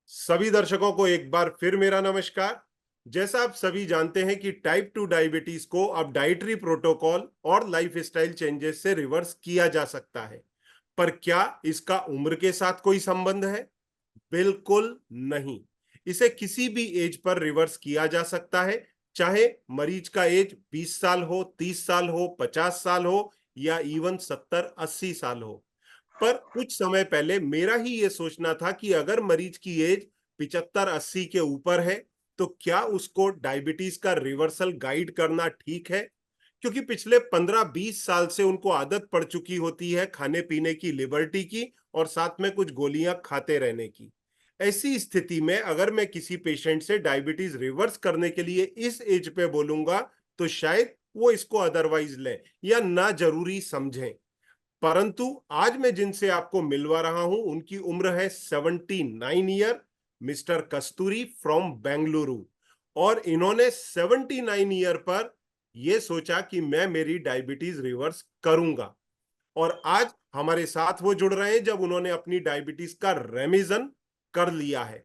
सभी दर्शकों को एक बार फिर मेरा नमस्कार। जैसा आप सभी जानते हैं कि टाइप 2 डायबिटीज को अब डाइटरी प्रोटोकॉल और लाइफस्टाइल चेंजेस से रिवर्स किया जा सकता है। पर क्या इसका उम्र के साथ कोई संबंध है? बिल्कुल नहीं। इसे किसी भी एज पर रिवर्स किया जा सकता है, चाहे मरीज का एज 20 साल हो, 30 साल हो, 50 साल हो या इवन 70-80 साल हो। पर कुछ समय पहले मेरा ही ये सोचना था कि अगर मरीज की एज 75-80 के ऊपर है तो क्या उसको डायबिटीज का रिवर्सल गाइड करना ठीक है, क्योंकि पिछले 15-20 साल से उनको आदत पड़ चुकी होती है खाने पीने की लिबर्टी की और साथ में कुछ गोलियां खाते रहने की। ऐसी स्थिति में अगर मैं किसी पेशेंट से डायबिटीज रिवर्स करने के लिए इस एज पे बोलूंगा तो शायद वो इसको अदरवाइज लें या ना जरूरी समझें। परंतु आज मैं जिनसे आपको मिलवा रहा हूं उनकी उम्र है 79 year, mister Kasturi from Bengaluru. और इन्होंने 79 ईयर पर यह सोचा कि मैं मेरी डायबिटीज रिवर्स करूंगा। और आज हमारे साथ वो जुड़ रहे हैं जब उन्होंने अपनी डायबिटीज का रेमिजन कर लिया है।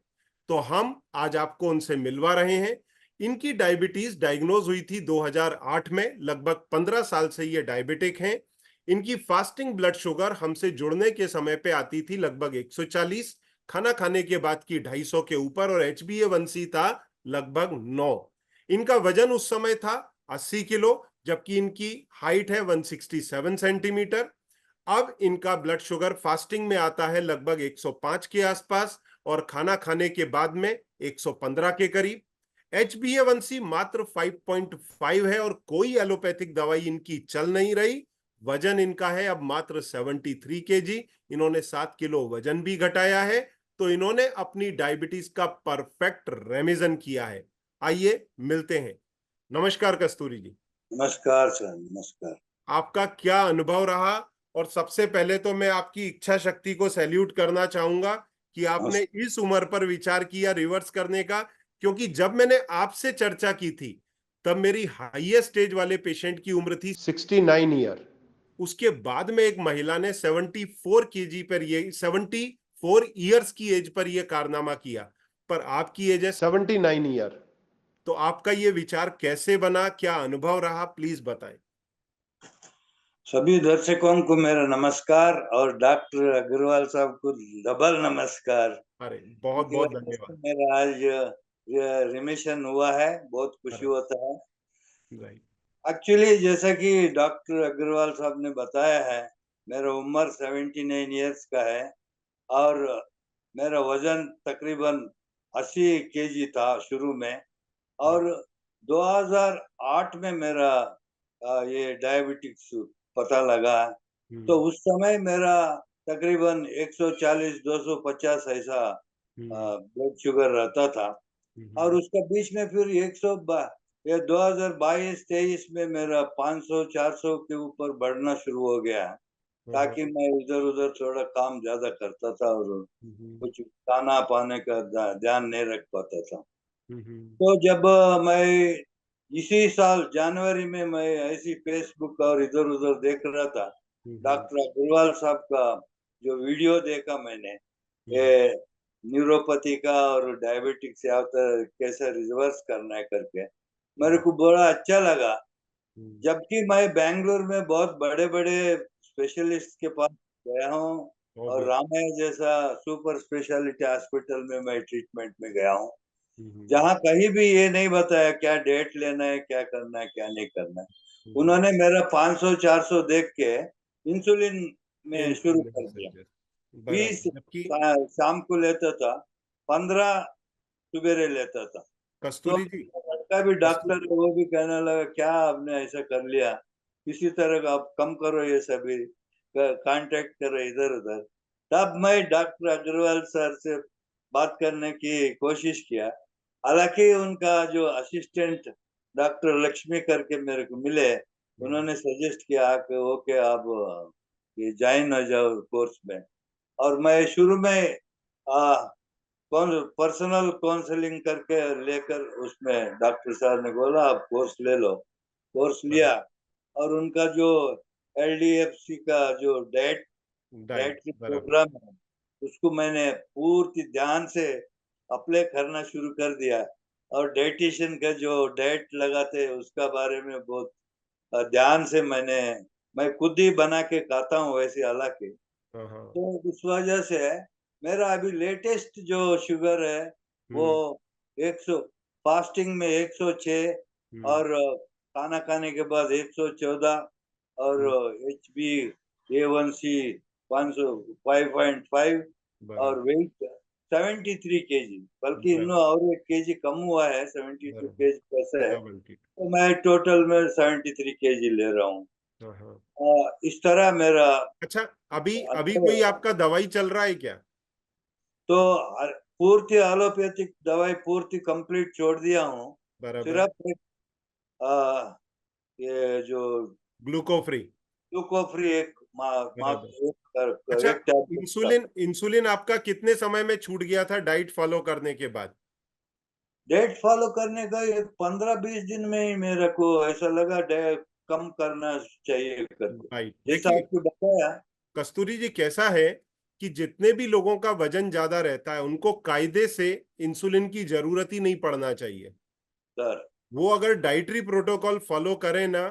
तो हम आज आपको उनसे मिलवा रहे हैं। इनकी डायबिटीज डायग्नोज हुई थी 2008 में। लगभग 15 साल से ये डायबिटिक हैं। इनकी फास्टिंग ब्लड शुगर हमसे जुड़ने के समय पे आती थी लगभग 140, खाना खाने के बाद की 250 के ऊपर, और HbA1c था लगभग 9। इनका वजन उस समय था 80 किलो, जबकि इनकी हाइट है 167 सेंटीमीटर। अब इनका ब्लड शुगर फास्टिंग में आता है लगभग 105 के आसपास और खाना खाने के बाद में 115 के करीब। HbA1c मात्र 5.5 है और कोई एलोपैथिक दवाई इनकी चल नहीं रही। वजन इनका है अब मात्र 73 केजी। इन्होंने 7 किलो वजन भी घटाया है। तो इन्होंने अपनी डायबिटीज का परफेक्ट रेमिजन किया है। आइए मिलते हैं। नमस्कार कस्तूरी जी। नमस्कार सर, नमस्कार। आपका क्या अनुभव रहा? और सबसे पहले तो मैं आपकी इच्छा शक्ति को सैल्यूट करना चाहूंगा कि आपने इस उम्र पर विचार किया रिवर्स करने का, क्योंकि जब मैंने आपसे चर्चा की थी तब मेरी हाईएस्ट स्टेज वाले पेशेंट की उम्र थी 69 ईयर। उसके बाद में एक महिला ने 74 केजी पर, ये 74 ईयर्स की एज पर यह कारनामा किया। पर आपकी एज है 79 ईयर। तो आपका ये विचार कैसे बना, क्या अनुभव रहा, प्लीज बताएं। सभी दर्शकों को मेरा नमस्कार और डॉक्टर अग्रवाल साहब को डबल नमस्कार। अरे बहुत उनकी बहुत वजह से धन्यवाद। मेरा आज रिमिशन हुआ है, बहुत खुशी अरे होता है। राइट। एक्चुअली जैसा कि डॉक्टर अग्रवाल साहब ने बताया है, मेरा उम्र 79 इयर्स का है और मेरा वजन तकरीबन 80 केजी था शुरू में। और 2008 में मेरा ये डायबिटिक्स पता लगा। तो उस समय मेरा तकरीबन 140-250 ऐसा ब्लड शुगर रहता था। और उसका बीच में फिर 100 ये 2022-23 में मेरा 500-400 के ऊपर बढ़ना शुरू हो गया, ताकि मैं इधर-उधर थोड़ा काम ज्यादा करता था और कुछ खाना पाने का ध्यान नहीं रख पाता था। तो जब मैं इसी साल जनवरी में मैं ऐसी फेसबुक और इधर-उधर देख रहा था, डॉक्टर अग्रवाल साहब का जो वीडियो देखा मैंने, ये न्यूरोपैथी का और डायबिटिक से आता कैसे रिवर्स करना है करके, मेरे को बड़ा अच्छा लगा। जबकि मैं बैंगलोर में बहुत बड़े-बड़े स्पेशलिस्ट के पास गया हूँ और रामाया जैसा सुपर स्पेशलिटी हॉस्पिटल में मैं ट्रीटमेंट में गया हूँ, जहाँ कहीं भी ये नहीं बताया क्या डेट लेना है, क्या करना है, क्या नहीं करना है। उन्होंने मेरा 500-400 देख के इंसुलिन में शुरू कर दिया। 20 शाम को लेता था, 15 सवेरे लेता था। तो कस्तूरी जी, लड़का भी डॉक्टर है, वो भी कहने लगा क्या आपने ऐसा कर लिया, किसी तरह का आप कम करो ये सभी कांटेक्ट करो इधर-उधर। तब मैं डॉक्टर अग्रवाल सर से बात करने की कोशिश किया। हालांकि उनका जो असिस्टेंट डॉक्टर लक्ष्मी करके मेरे को मिले, उन्होंने सजेस्ट किया कि ओके आप ये ज्वाइन हो जाओ कोर्स में। और मैं शुरू में कौन पर्सनल काउंसलिंग करके लेकर उसमें डॉक्टर साहब ने बोला आप कोर्स ले लो। कोर्स लिया और उनका जो LDFC का जो डाइटरी बराबर। प्रोग्राम है, उसको मैंने पूर्ति ध्यान से अप्लाई करना शुरू कर दिया। और डाइटिशियन का जो डाइट लगाते हैं उसका बारे में बहुत ध्यान से मैं खुद ही बना के खाता हूँ वैसे, हालांकि हाँ हाँ। तो उस वजह से मेरा अभी लेटेस्ट जो शुगर है वो हम्म 100, फास्टिंग में 106, हम्म और खाना खाने के बाद 114, और हम्म, HbA1c 500 5.5, और बराबर वेट 73 kg, बल्कि बराबर इन्हों और 1 kg कम हुआ है, 72 बराबर kg कैसे है। Double T. तो मैं टोटल में 73 kg ले रहा हूँ। हाँ हाँ। इस तरह मेरा अच्छा, अभी अभी अच्छा कोई है। आपका दवाई चल रहा है क्या? तो पूर्ति एलोपैथिक दवाई पूर्ति कंप्लीट छोड़ दिया हूँ। बराबर। सिर्फ एक आ, ये जो ग्लूको फ्री। ग्लूकोफ्री बराबर। अच्छा, एक टैबलेट का। इंसुलिन इंसुलिन आपका कितने समय में छूट गया था डाइट फॉलो करने के बाद? डाइट फॉलो करने का एक 15-20 दिन में ही मेरे को ऐसा लगा कम करना चाहिए करके, राइट, जैसा देखिए आपको बताया। कस्तूरी जी, कैसा है कि जितने भी लोगों का वजन ज्यादा रहता है उनको कायदे से इंसुलिन की जरूरत ही नहीं पड़ना चाहिए। सर वो अगर डाइटरी प्रोटोकॉल फॉलो करें ना,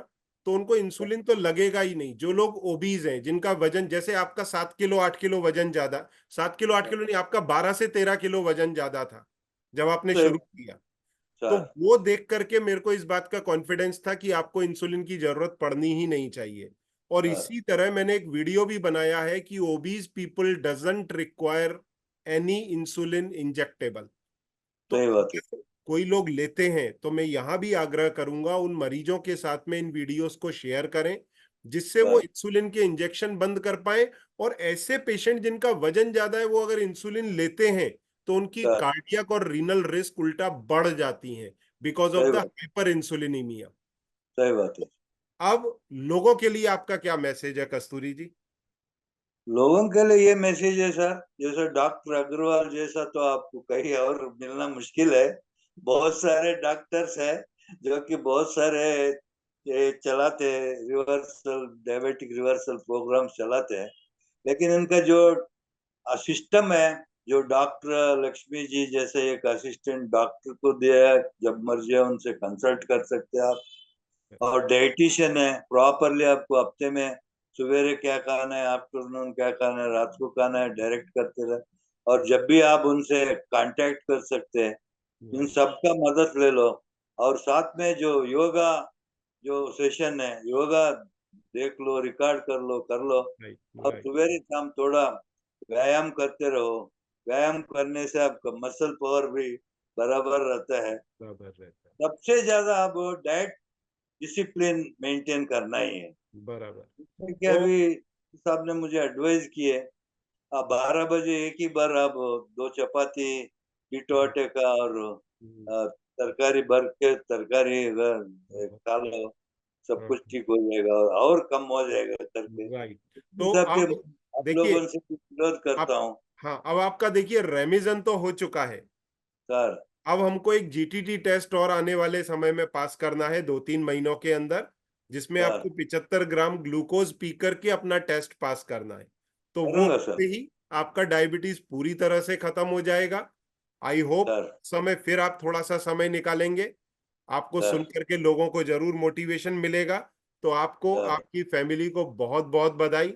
तो उनको इंसुलिन तो लगेगा ही नहीं। जो लोग ओबीज हैं, जिनका वजन, जैसे आपका 7 किलो 8 किलो वजन ज्यादा, 7 किलो 8 किलो नहीं, आपका 12 से 13 किलो वजन ज्यादा था जब आपने सर शुरू किया, तो सर वो देख करके मेरे को इस बात का कॉन्फिडेंस था कि आपको इंसुलिन की जरूरत पड़नी ही नहीं चाहिए। और सर, इसी तरह मैंने एक वीडियो भी बनाया है कि obese people doesn't require any insulin injectable. तो सही बात है। अगर कोई लोग लेते हैं तो मैं यहां भी आग्रह करूंगा उन मरीजों के साथ में इन वीडियोस को शेयर करें, जिससे वो सर इंसुलिन के इंजेक्शन बंद कर पाए। और ऐसे पेशेंट जिनका वजन ज्यादा है, वो अगर इंसुलिन लेते हैं तो उनकी सर कार्डियक और रीनल रिस्क उल्टा बढ़ जाती हैं, बिकॉज ऑफ सही द बात, हाइपर इंसुलिनीमिया। सही बात है। अब लोगों के लिए आपका क्या मैसेज है कस्तूरी जी? लोगों के लिए ये मैसेज है सर, जैसे डॉक्टर अग्रवाल जैसा तो आपको कहीं और मिलना मुश्किल है। बहुत सारे डॉक्टर्स हैं जो कि बहुत सारे ये चलाते हैं, रिवर्सल डायबिटिक रिवर्सल प्रोग्राम चलाते हैं, लेकिन इनका जो सिस्टम है, जो डॉक्टर लक्ष्मी जी जैसे एक असिस्टेंट डॉक्टर को दिया है, जब मर्जी है उनसे कंसल्ट कर सकते हैं आप। और डाइटिशियन है, प्रॉपरली आपको हफ्ते में सवेरे क्या खाना है, आफ्टरनून क्या खाना है, रात को खाना है, डायरेक्ट करते रहे। और जब भी आप उनसे कांटेक्ट कर सकते हैं, इन राइट सबका मदद ले लो। और साथ में जो योगा जो सेशन है, योगा देख लो, रिकॉर्ड कर लो। राइट और राइट। सवेरे शाम थोड़ा व्यायाम करते रहो। व्यायाम करने से आपका मसल पावर भी बराबर रहता है। बराबर रहता सबसे ज्यादा आप डाइट डिसिप्लिन मेंटेन करना ही है। है, बराबर। कि तो अभी साहब ने मुझे एडवाइस की है, आप 12 बजे एक ही बार आप 2 चपाती पीटो आटे का और अ, तरकारी भर के तरकारी अगर खा लो, सब कुछ ठीक हो जाएगा और कम हो जाएगा करके। राइट। इन तो सब के अब आप देखिए, लोगों से विरोध करता आप, हूँ हाँ, अब आपका देखिए रेमिजन तो हो चुका है। सर। अब हमको एक जीटीटी टेस्ट और आने वाले समय में पास करना है 2-3 महीनों के अंदर, जिसमें सर आपको 75 ग्राम ग्लूकोज पी करके अपना टेस्ट पास करना है। तो वो करूंगा सर। होते ही आपका डायबिटीज पूरी तरह से खत्म हो जाएगा। आई होप सर समय फिर आप थोड़ा सा समय निकालेंगे, आपको सुन सर करके लोगों को जरूर मोटिवेशन मिलेगा। तो आपको, सर आपकी फैमिली को बहुत बहुत बधाई।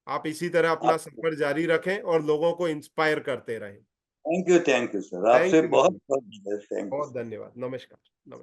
आप इसी तरह अपना आप सफर जारी रखें और लोगों को इंस्पायर करते रहें। थैंक यू सर, आपसे थैंक यू, बहुत बहुत थैंक यू। बहुत धन्यवाद, नमस्कार। नमस्कार।